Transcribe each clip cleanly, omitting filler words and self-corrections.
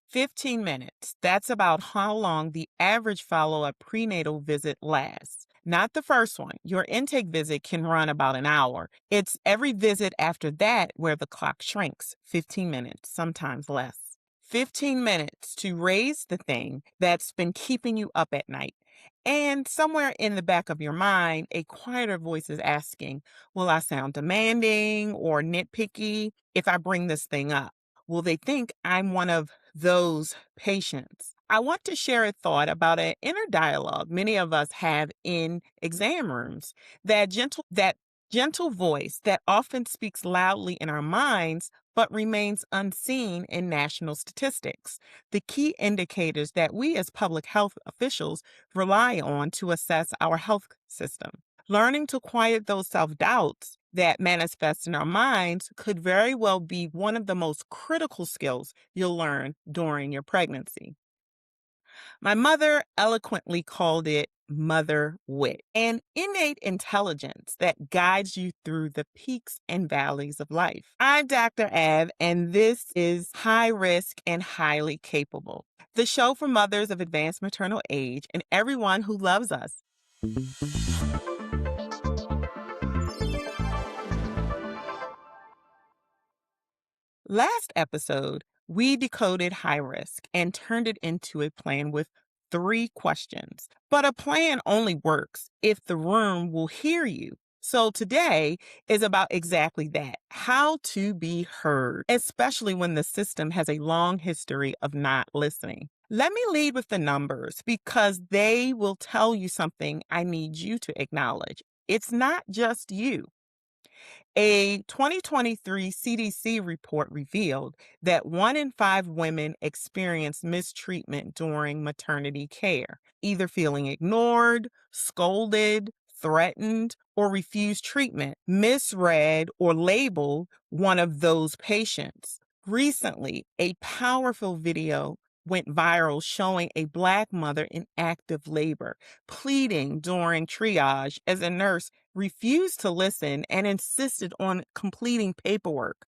15 minutes. That's about how long the average follow up prenatal visit lasts. Not the first one. Your intake visit can run about an hour. It's every visit after that where the clock shrinks 15 minutes, sometimes less. 15 minutes to raise the thing that's been keeping you up at night. And somewhere in the back of your mind, a quieter voice is asking, will I sound demanding or nitpicky if I bring this thing up? Will they think I'm one of those patients? I want to share a thought about an inner dialogue many of us have in exam rooms. That gentle voice that often speaks loudly in our minds but remains unseen in national statistics. The key indicators that we as public health officials rely on to assess our health system. Learning to quiet those self doubts that manifest in our minds could very well be one of the most critical skills you'll learn during your pregnancy. My mother eloquently called it mother wit, an innate intelligence that guides you through the peaks and valleys of life. I'm Dr. Av, and this is High Risk and Highly Capable, the show for mothers of advanced maternal age and everyone who loves us. Last episode, we decoded high risk and turned it into a plan with three questions. But a plan only works if the room will hear you. So today is about exactly that, how to be heard, especially when the system has a long history of not listening. Let me lead with the numbers because they will tell you something I need you to acknowledge. It's not just you. A 2023 CDC report revealed that 1 in 5 women experience mistreatment during maternity care, either feeling ignored, scolded, threatened, or refused treatment, misread, or labeled one of those patients. Recently, a powerful video went viral showing a Black mother in active labor, pleading during triage as a nurse refused to listen and insisted on completing paperwork.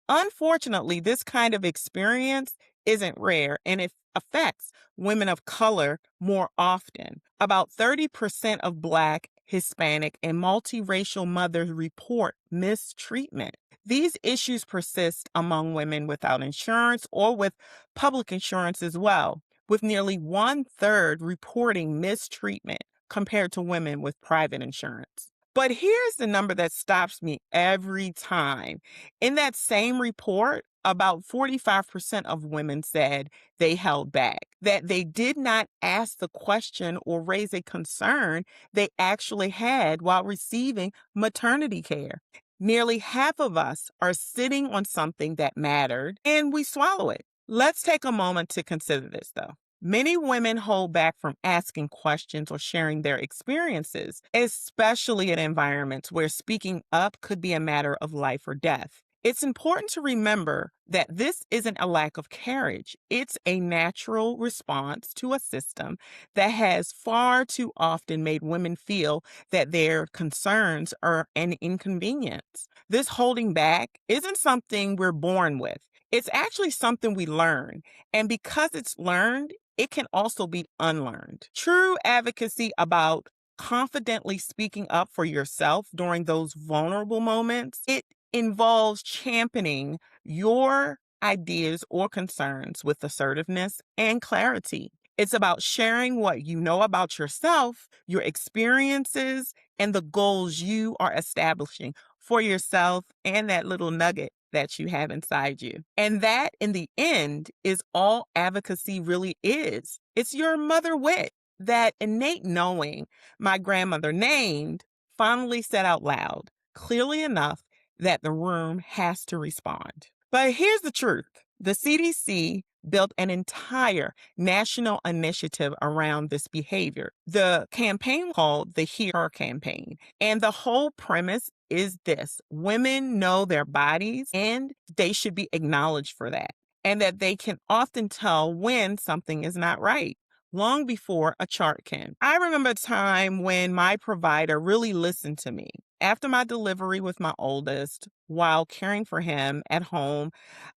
Unfortunately, this kind of experience isn't rare and it affects women of color more often. About 30% of Black, Hispanic, and multiracial mothers report mistreatment. These issues persist among women without insurance or with public insurance as well, with nearly 1/3 reporting mistreatment compared to women with private insurance. But here's the number that stops me every time. In that same report, about 45% of women said they held back, that they did not ask the question or raise a concern they actually had while receiving maternity care. Nearly half of us are sitting on something that mattered and we swallow it. Let's take a moment to consider this, though. Many women hold back from asking questions or sharing their experiences, especially in environments where speaking up could be a matter of life or death. It's important to remember that this isn't a lack of courage. It's a natural response to a system that has far too often made women feel that their concerns are an inconvenience. This holding back isn't something we're born with. It's actually something we learn. And because it's learned, it can also be unlearned. True advocacy about confidently speaking up for yourself during those vulnerable moments, it involves championing your ideas or concerns with assertiveness and clarity. It's about sharing what you know about yourself, your experiences, and the goals you are establishing for yourself and that little nugget that you have inside you. And that, in the end, is all advocacy really is. It's your mother wit, that innate knowing my grandmother named, finally said out loud, clearly enough that the room has to respond. But here's the truth. The CDC built an entire national initiative around this behavior. The campaign called the Hear Her campaign. And the whole premise is this: women know their bodies and they should be acknowledged for that. And that they can often tell when something is not right, long before a chart can. I remember a time when my provider really listened to me After my delivery with my oldest, while caring for him at home,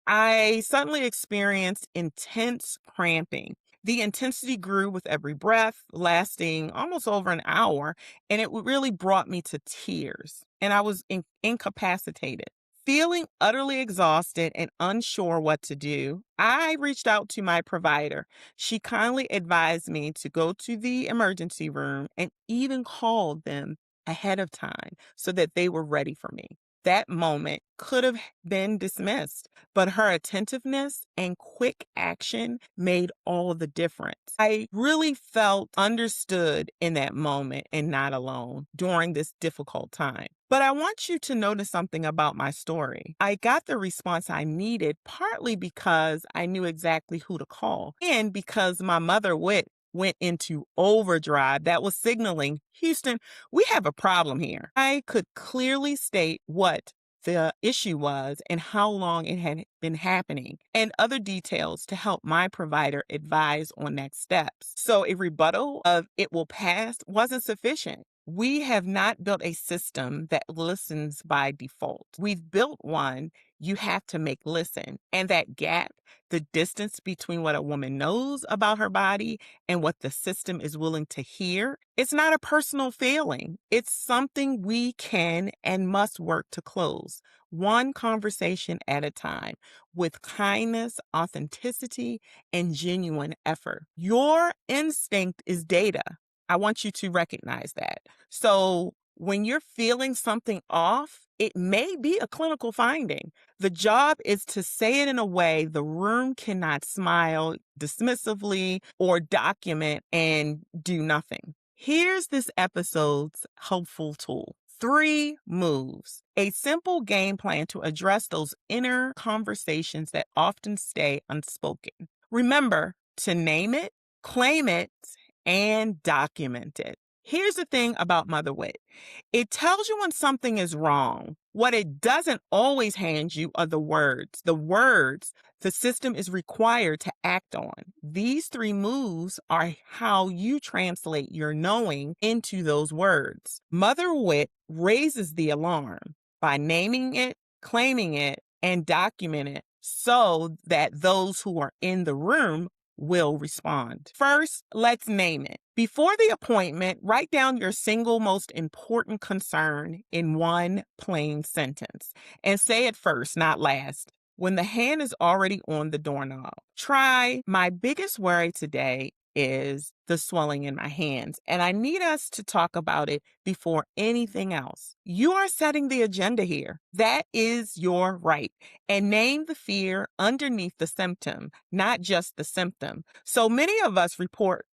I suddenly experienced intense cramping. The intensity grew with every breath, lasting almost over an hour, and it really brought me to tears. And I was incapacitated. Feeling utterly exhausted and unsure what to do, I reached out to my provider. She kindly advised me to go to the emergency room and even called them ahead of time so that they were ready for me. That moment could have been dismissed, but her attentiveness and quick action made all the difference. I really felt understood in that moment and not alone during this difficult time. But I want you to notice something about my story. I got the response I needed partly because I knew exactly who to call and because my mother went into overdrive that was signaling, Houston, we have a problem here. I could clearly state what the issue was and how long it had been happening, and other details to help my provider advise on next steps. So a rebuttal of it will pass wasn't sufficient. We have not built a system that listens by default. We've built one you have to make listen. And that gap, the distance between what a woman knows about her body and what the system is willing to hear, it's not a personal failing. It's something we can and must work to close, one conversation at a time, with kindness, authenticity, and genuine effort. Your instinct is data. I want you to recognize that. So when you're feeling something off, it may be a clinical finding. The job is to say it in a way the room cannot smile dismissively or document and do nothing. Here's this episode's helpful tool. 3 moves. A simple game plan to address those inner conversations that often stay unspoken. Remember to name it, claim it, and document it. Here's the thing about Mother Wit. It tells you when something is wrong. What it doesn't always hand you are the words. The words the system is required to act on. These 3 moves are how you translate your knowing into those words. Mother Wit raises the alarm by naming it, claiming it, and documenting it so that those who are in the room will respond. First, let's name it. Before the appointment, write down your single most important concern in one plain sentence and say it first, not last. When the hand is already on the doorknob, try, my biggest worry today is the swelling in my hands, and I need us to talk about it before anything else. You are setting the agenda here. That is your right. And name the fear underneath the symptom, not just the symptom. So many of us report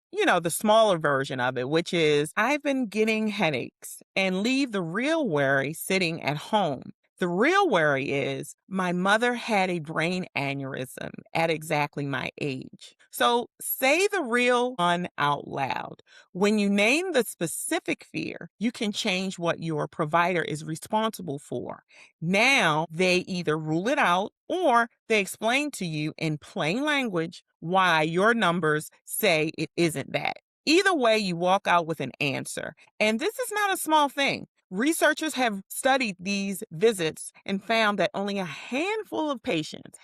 the smaller version of it, which is, I've been getting headaches, and leave the real worry sitting at home. The real worry is, my mother had a brain aneurysm at exactly my age. So say the real one out loud. When you name the specific fear, you can change what your provider is responsible for. Now they either rule it out or they explain to you in plain language why your numbers say it isn't that. Either way, you walk out with an answer. And this is not a small thing. Researchers have studied these visits and found that only a handful of patients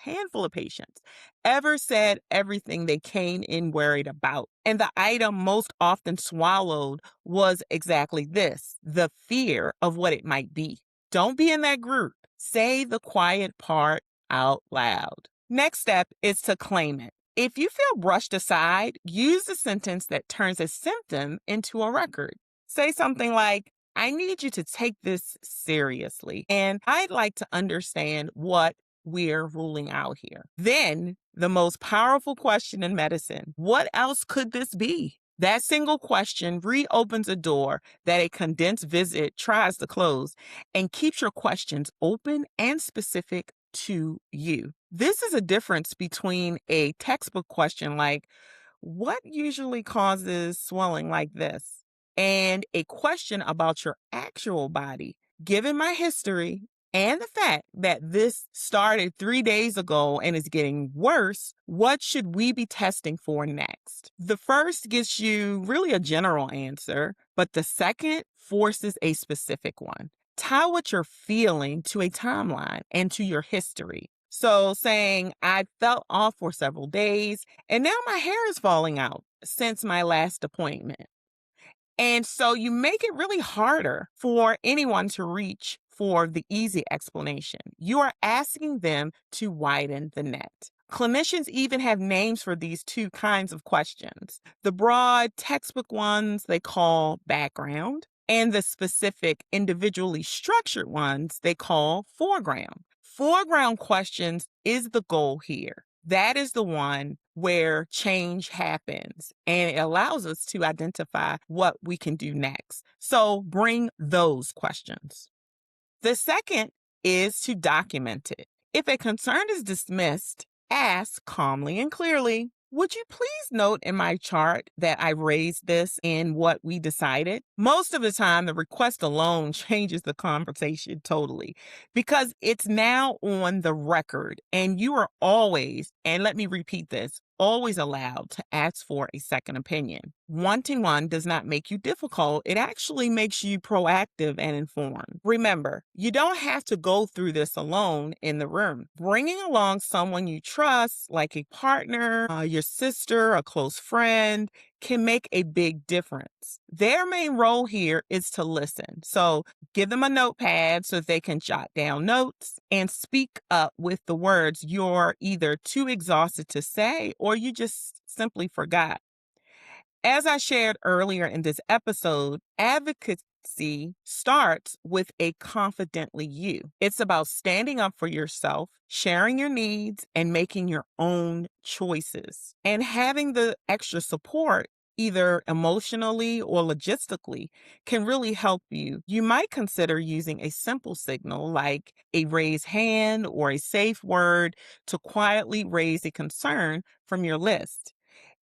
ever said everything they came in worried about. And the item most often swallowed was exactly this, the fear of what it might be. Don't be in that group. Say the quiet part out loud. Next step is to claim it. If you feel brushed aside, use the sentence that turns a symptom into a record. Say something like, I need you to take this seriously, and I'd like to understand what we're ruling out here. Then, the most powerful question in medicine, what else could this be? That single question reopens a door that a condensed visit tries to close and keeps your questions open and specific to you. This is a difference between a textbook question like, what usually causes swelling like this? And a question about your actual body. Given my history and the fact that this started 3 days ago and is getting worse, what should we be testing for next? The first gives you really a general answer, but the second forces a specific one. Tie what you're feeling to a timeline and to your history. So, saying, I felt off for several days and now my hair is falling out since my last appointment. And so you make it really harder for anyone to reach for the easy explanation. You are asking them to widen the net. Clinicians even have names for these two kinds of questions. The broad textbook ones they call background, and the specific individually structured ones they call foreground. Foreground questions is the goal here. That is the one where change happens and it allows us to identify what we can do next. So bring those questions. The second is to document it. If a concern is dismissed, ask calmly and clearly, would you please note in my chart that I raised this in what we decided? Most of the time, the request alone changes the conversation totally because it's now on the record and you are always, and let me repeat this, always allowed to ask for a second opinion. Wanting one does not make you difficult. It actually makes you proactive and informed. Remember, you don't have to go through this alone in the room. Bringing along someone you trust, like a partner, your sister, a close friend, can make a big difference. Their main role here is to listen. So give them a notepad so they can jot down notes and speak up with the words you're either too exhausted to say or you just simply forgot. As I shared earlier in this episode, advocacy starts with a confidently you. It's about standing up for yourself, sharing your needs, and making your own choices. And having the extra support, either emotionally or logistically, can really help you. You might consider using a simple signal like a raised hand or a safe word to quietly raise a concern from your list.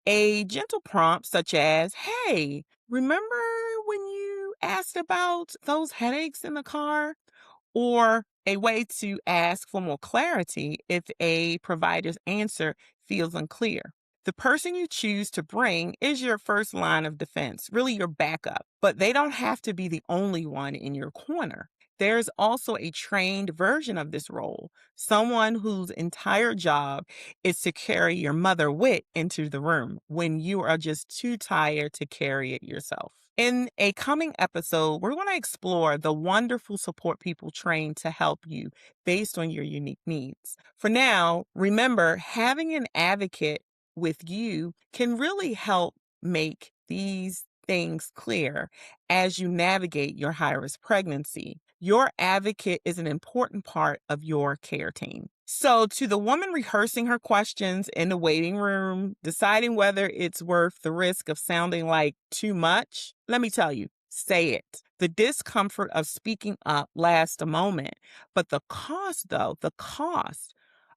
A gentle prompt such as, hey, remember when you asked about those headaches in the car? Or a way to ask for more clarity if a provider's answer feels unclear. The person you choose to bring is your first line of defense, really your backup, but they don't have to be the only one in your corner. There's also a trained version of this role, someone whose entire job is to carry your mother wit into the room when you are just too tired to carry it yourself. In a coming episode, we're going to explore the wonderful support people train to help you based on your unique needs. For now, remember having an advocate with you can really help make these things clear as you navigate your high risk pregnancy. Your advocate is an important part of your care team. So, to the woman rehearsing her questions in the waiting room, deciding whether it's worth the risk of sounding like too much, let me tell you, say it. The discomfort of speaking up lasts a moment, but the cost, though, the cost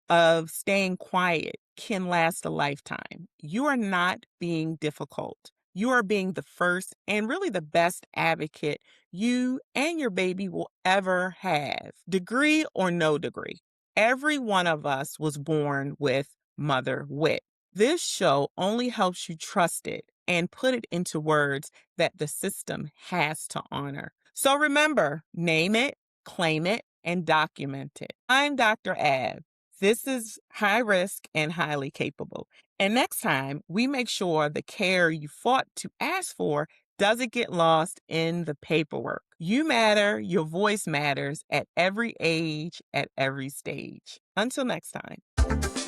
of staying quiet can last a lifetime. You are not being difficult. You are being the first and really the best advocate you and your baby will ever have, degree or no degree. Every one of us was born with mother wit. This show only helps you trust it and put it into words that the system has to honor. So remember, name it, claim it, and document it. I'm Dr. Av. This is high risk and highly capable. And next time, we make sure the care you fought to ask for doesn't get lost in the paperwork. You matter, your voice matters at every age, at every stage. Until next time.